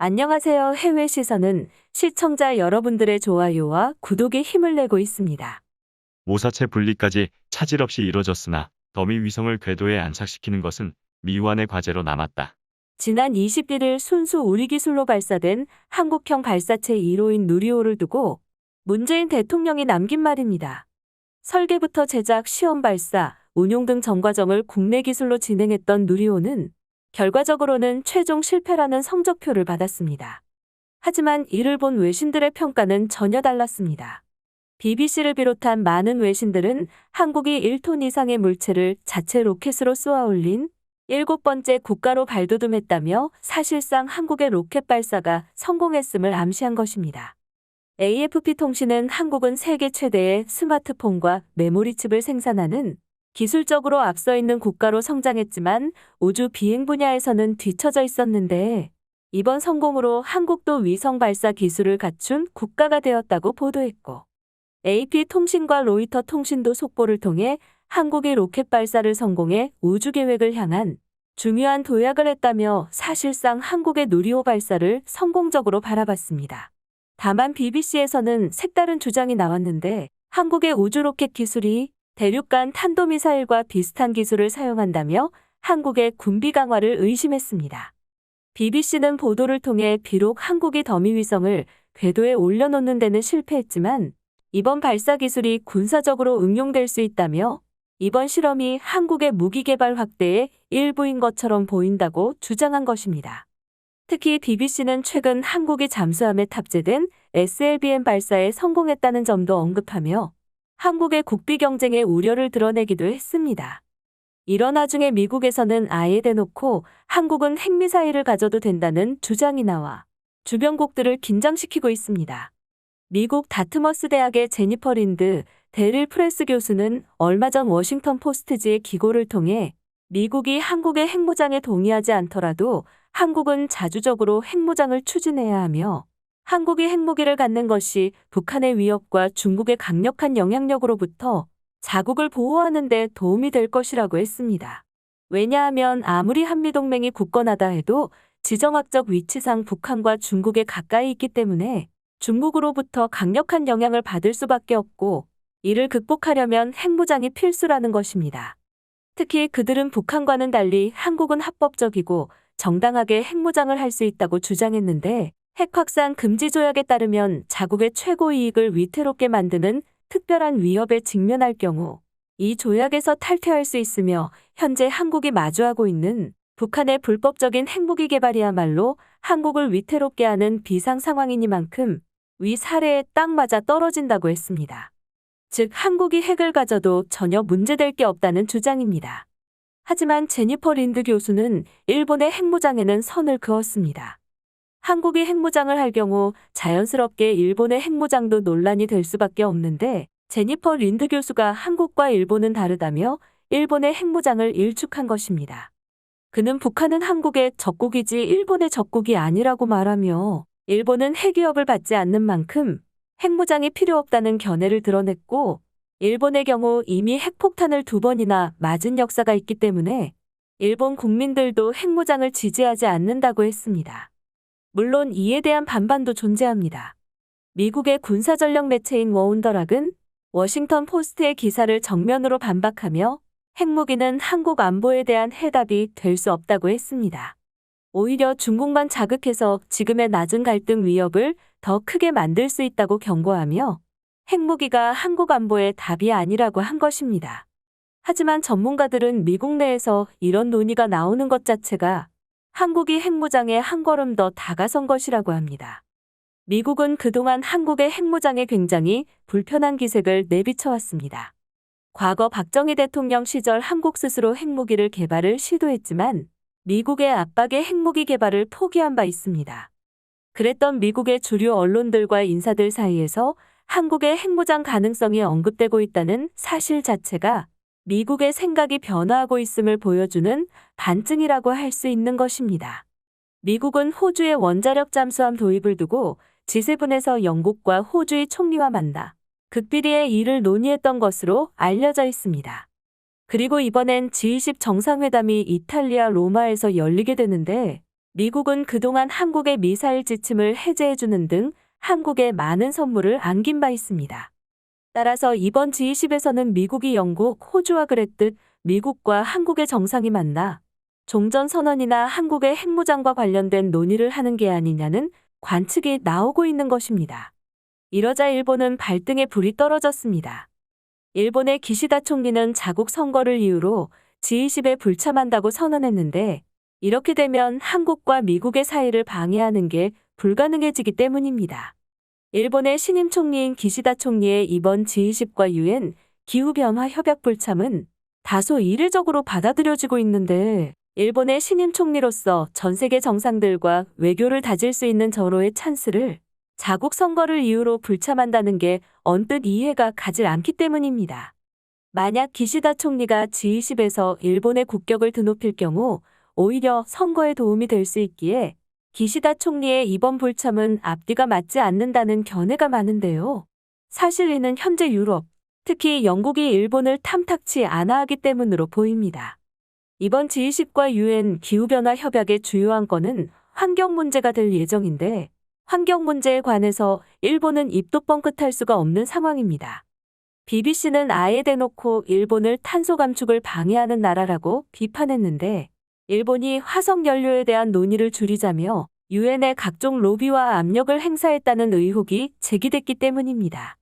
안녕하세요. 해외 시선은 시청자 여러분들의 좋아요와 구독에 힘을 내고 있습니다. 모사체 분리까지 차질 없이 이뤄졌으나 더미 위성을 궤도에 안착시키는 것은 미완의 과제로 남았다. 지난 21일 순수 우리 기술로 발사된 한국형 발사체 1호인 누리호를 두고 문재인 대통령이 남긴 말입니다. 설계부터 제작, 시험 발사, 운용 등 전 과정을 국내 기술로 진행했던 누리호는 결과적으로는 최종 실패라는 성적표를 받았습니다. 하지만 이를 본 외신들의 평가는 전혀 달랐습니다. BBC를 비롯한 많은 외신들은 한국이 1톤 이상의 물체를 자체 로켓으로 쏘아 올린 7번째 국가로 발돋움했다며 사실상 한국의 로켓 발사가 성공했음을 암시한 것입니다. AFP 통신은 한국은 세계 최대의 스마트폰과 메모리 칩을 생산하는 기술적으로 앞서 있는 국가로 성장했지만 우주 비행 분야에서는 뒤처져 있었는데 이번 성공으로 한국도 위성 발사 기술을 갖춘 국가가 되었다고 보도했고 AP통신과 로이터 통신도 속보를 통해 한국이 로켓 발사를 성공해 우주 계획을 향한 중요한 도약을 했다며 사실상 한국의 누리호 발사를 성공적으로 바라봤습니다. 다만 BBC에서는 색다른 주장이 나왔는데 한국의 우주 로켓 기술이 대륙간 탄도미사일과 비슷한 기술을 사용한다며 한국의 군비 강화를 의심했습니다. BBC는 보도를 통해 비록 한국이 더미 위성을 궤도에 올려놓는 데는 실패했지만 이번 발사 기술이 군사적으로 응용될 수 있다며 이번 실험이 한국의 무기 개발 확대의 일부인 것처럼 보인다고 주장한 것입니다. 특히 BBC는 최근 한국이 잠수함에 탑재된 SLBM 발사에 성공했다는 점도 언급하며 한국의 국비 경쟁의 우려를 드러내기도 했습니다. 이런 와중에 미국에서는 아예 대놓고 한국은 핵미사일을 가져도 된다는 주장이 나와 주변국들을 긴장시키고 있습니다. 미국 다트머스 대학의 제니퍼 린드 데릴 프레스 교수는 얼마 전 워싱턴 포스트지의 기고를 통해 미국이 한국의 핵무장에 동의하지 않더라도 한국은 자주적으로 핵무장을 추진해야 하며 한국이 핵무기를 갖는 것이 북한의 위협과 중국의 강력한 영향력으로부터 자국을 보호하는 데 도움이 될 것이라고 했습니다. 왜냐하면 아무리 한미동맹이 굳건하다 해도 지정학적 위치상 북한과 중국에 가까이 있기 때문에 중국으로부터 강력한 영향을 받을 수밖에 없고 이를 극복하려면 핵무장이 필수라는 것입니다. 특히 그들은 북한과는 달리 한국은 합법적이고 정당하게 핵무장을 할 수 있다고 주장했는데 핵 확산 금지 조약에 따르면 자국의 최고 이익을 위태롭게 만드는 특별한 위협에 직면할 경우 이 조약에서 탈퇴할 수 있으며 현재 한국이 마주하고 있는 북한의 불법적인 핵무기 개발이야말로 한국을 위태롭게 하는 비상 상황이니만큼 위 사례에 딱 맞아 떨어진다고 했습니다. 즉 한국이 핵을 가져도 전혀 문제될 게 없다는 주장입니다. 하지만 제니퍼 린드 교수는 일본의 핵무장에는 선을 그었습니다. 한국이 핵무장을 할 경우 자연스럽게 일본의 핵무장도 논란이 될 수밖에 없는데 제니퍼 린드 교수가 한국과 일본은 다르다며 일본의 핵무장을 일축한 것입니다. 그는 북한은 한국의 적국이지 일본의 적국이 아니라고 말하며 일본은 핵위협을 받지 않는 만큼 핵무장이 필요 없다는 견해를 드러냈고 일본의 경우 이미 핵폭탄을 2번이나 맞은 역사가 있기 때문에 일본 국민들도 핵무장을 지지하지 않는다고 했습니다. 물론 이에 대한 반반도 존재합니다. 미국의 군사전력 매체인 워운더락은 워싱턴 포스트의 기사를 정면으로 반박하며 핵무기는 한국 안보에 대한 해답이 될 수 없다고 했습니다. 오히려 중국만 자극해서 지금의 낮은 갈등 위협을 더 크게 만들 수 있다고 경고하며 핵무기가 한국 안보의 답이 아니라고 한 것입니다. 하지만 전문가들은 미국 내에서 이런 논의가 나오는 것 자체가 한국이 핵무장에 한 걸음 더 다가선 것이라고 합니다. 미국은 그동안 한국의 핵무장에 굉장히 불편한 기색을 내비쳐왔습니다. 과거 박정희 대통령 시절 한국 스스로 핵무기를 개발을 시도했지만 미국의 압박에 핵무기 개발을 포기한 바 있습니다. 그랬던 미국의 주류 언론들과 인사들 사이에서 한국의 핵무장 가능성이 언급되고 있다는 사실 자체가 미국의 생각이 변화하고 있음을 보여주는 반증이라고 할 수 있는 것입니다. 미국은 호주의 원자력 잠수함 도입을 두고 G7에서 영국과 호주의 총리와 만나 극비리의 일을 논의했던 것으로 알려져 있습니다. 그리고 이번엔 G20 정상회담이 이탈리아 로마에서 열리게 되는데 미국은 그동안 한국의 미사일 지침을 해제해주는 등 한국에 많은 선물을 안긴 바 있습니다. 따라서 이번 G20에서는 미국이 영국, 호주와 그랬듯 미국과 한국의 정상이 만나 종전선언이나 한국의 핵무장과 관련된 논의를 하는 게 아니냐는 관측이 나오고 있는 것입니다. 이러자 일본은 발등에 불이 떨어졌습니다. 일본의 기시다 총리는 자국 선거를 이유로 G20에 불참한다고 선언했는데 이렇게 되면 한국과 미국의 사이를 방해하는 게 불가능해지기 때문입니다. 일본의 신임 총리인 기시다 총리의 이번 G20과 유엔 기후변화 협약 불참은 다소 이례적으로 받아들여지고 있는데 일본의 신임 총리로서 전 세계 정상들과 외교를 다질 수 있는 절호의 찬스를 자국 선거를 이유로 불참한다는 게 언뜻 이해가 가질 않기 때문입니다. 만약 기시다 총리가 G20에서 일본의 국격을 드높일 경우 오히려 선거에 도움이 될 수 있기에 기시다 총리의 이번 불참은 앞뒤가 맞지 않는다는 견해가 많은데요. 사실 이는 현재 유럽, 특히 영국이 일본을 탐탁치 않아 하기 때문으로 보입니다. 이번 G20과 유엔 기후변화 협약의 주요 안건은 환경 문제가 될 예정인데 환경 문제에 관해서 일본은 입도 뻥끗할 수가 없는 상황입니다. BBC는 아예 대놓고 일본을 탄소 감축을 방해하는 나라라고 비판했는데 일본이 화석 연료에 대한 논의를 줄이자며 유엔에 각종 로비와 압력을 행사했다는 의혹이 제기됐기 때문입니다.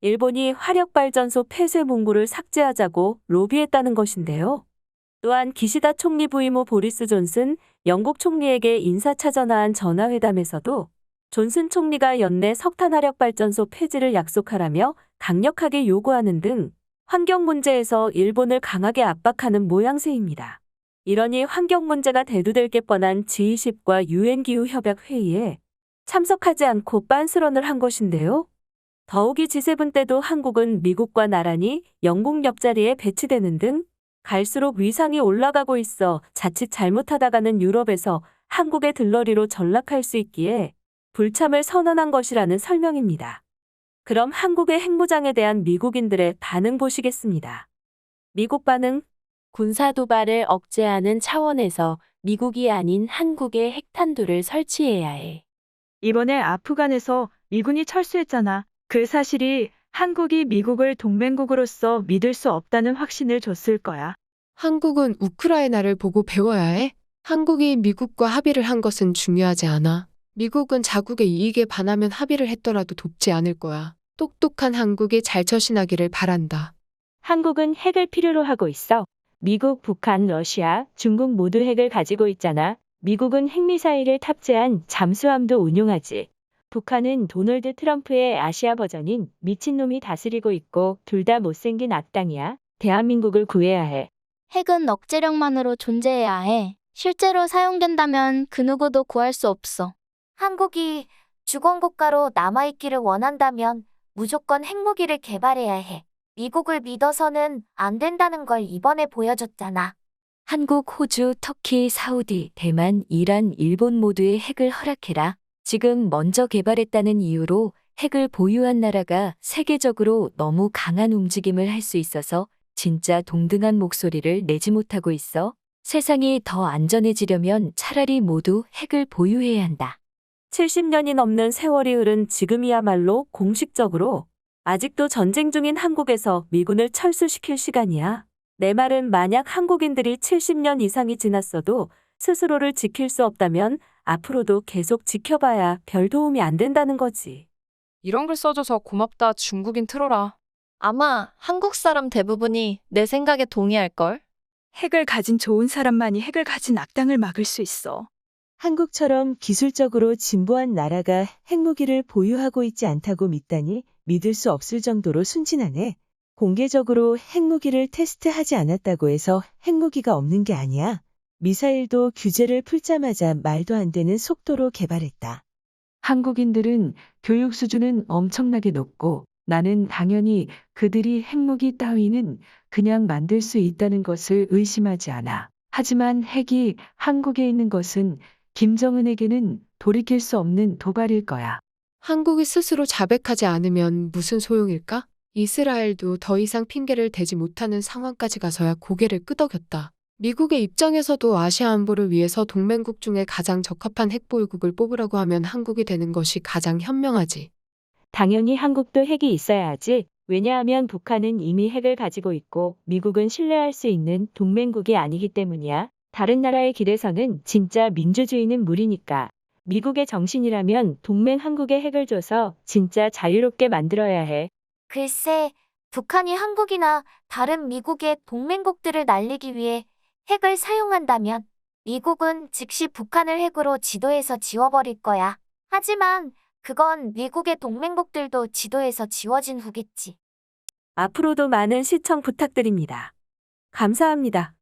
일본이 화력발전소 폐쇄 문구를 삭제하자고 로비했다는 것인데요. 또한 기시다 총리 부임 후 보리스 존슨 영국 총리에게 인사차전화한 전화회담에서도 존슨 총리가 연내 석탄화력발전소 폐지를 약속하라며 강력하게 요구하는 등 환경 문제에서 일본을 강하게 압박하는 모양새입니다. 이러니 환경 문제가 대두될 게 뻔한 G20과 유엔 기후 협약 회의에 참석하지 않고 빤스런을 한 것인데요. 더욱이 G7 때도 한국은 미국과 나란히 영국 옆자리에 배치되는 등 갈수록 위상이 올라가고 있어 자칫 잘못하다가는 유럽에서 한국의 들러리로 전락할 수 있기에 불참을 선언한 것이라는 설명입니다. 그럼 한국의 핵무장에 대한 미국인들의 반응 보시겠습니다. 미국 반응. 군사 도발을 억제하는 차원에서 미국이 아닌 한국에 핵탄두를 설치해야 해. 이번에 아프간에서 미군이 철수했잖아. 그 사실이 한국이 미국을 동맹국으로서 믿을 수 없다는 확신을 줬을 거야. 한국은 우크라이나를 보고 배워야 해. 한국이 미국과 합의를 한 것은 중요하지 않아. 미국은 자국의 이익에 반하면 합의를 했더라도 돕지 않을 거야. 똑똑한 한국이 잘 처신하기를 바란다. 한국은 핵을 필요로 하고 있어. 미국, 북한, 러시아, 중국 모두 핵을 가지고 있잖아. 미국은 핵미사일을 탑재한 잠수함도 운용하지. 북한은 도널드 트럼프의 아시아 버전인 미친놈이 다스리고 있고 둘 다 못생긴 악당이야. 대한민국을 구해야 해. 핵은 억제력만으로 존재해야 해. 실제로 사용된다면 그 누구도 구할 수 없어. 한국이 주권국가로 남아있기를 원한다면 무조건 핵무기를 개발해야 해. 미국을 믿어서는 안 된다는 걸 이번에 보여줬잖아. 한국, 호주, 터키, 사우디, 대만, 이란, 일본 모두의 핵을 허락해라. 지금 먼저 개발했다는 이유로 핵을 보유한 나라가 세계적으로 너무 강한 움직임을 할 수 있어서 진짜 동등한 목소리를 내지 못하고 있어. 세상이 더 안전해지려면 차라리 모두 핵을 보유해야 한다. 70년이 넘는 세월이 흐른 지금이야말로 공식적으로 아직도 전쟁 중인 한국에서 미군을 철수시킬 시간이야. 내 말은 만약 한국인들이 70년 이상이 지났어도 스스로를 지킬 수 없다면 앞으로도 계속 지켜봐야 별 도움이 안 된다는 거지. 이런 글 써줘서 고맙다 중국인 틀어라. 아마 한국 사람 대부분이 내 생각에 동의할걸? 핵을 가진 좋은 사람만이 핵을 가진 악당을 막을 수 있어. 한국처럼 기술적으로 진보한 나라가 핵무기를 보유하고 있지 않다고 믿다니 믿을 수 없을 정도로 순진하네. 공개적으로 핵무기를 테스트하지 않았다고 해서 핵무기가 없는 게 아니야. 미사일도 규제를 풀자마자 말도 안 되는 속도로 개발했다. 한국인들은 교육 수준은 엄청나게 높고 나는 당연히 그들이 핵무기 따위는 그냥 만들 수 있다는 것을 의심하지 않아. 하지만 핵이 한국에 있는 것은 김정은에게는 돌이킬 수 없는 도발일 거야. 한국이 스스로 자백하지 않으면 무슨 소용일까? 이스라엘도 더 이상 핑계를 대지 못하는 상황까지 가서야 고개를 끄덕였다. 미국의 입장에서도 아시아 안보를 위해서 동맹국 중에 가장 적합한 핵보유국을 뽑으라고 하면 한국이 되는 것이 가장 현명하지. 당연히 한국도 핵이 있어야 하지. 왜냐하면 북한은 이미 핵을 가지고 있고 미국은 신뢰할 수 있는 동맹국이 아니기 때문이야. 다른 나라의 길에서는 진짜 민주주의는 무리니까. 미국의 정신이라면 동맹 한국에 핵을 줘서 진짜 자유롭게 만들어야 해. 글쎄, 북한이 한국이나 다른 미국의 동맹국들을 날리기 위해 핵을 사용한다면 미국은 즉시 북한을 핵으로 지도에서 지워버릴 거야. 하지만 그건 미국의 동맹국들도 지도에서 지워진 후겠지. 앞으로도 많은 시청 부탁드립니다. 감사합니다.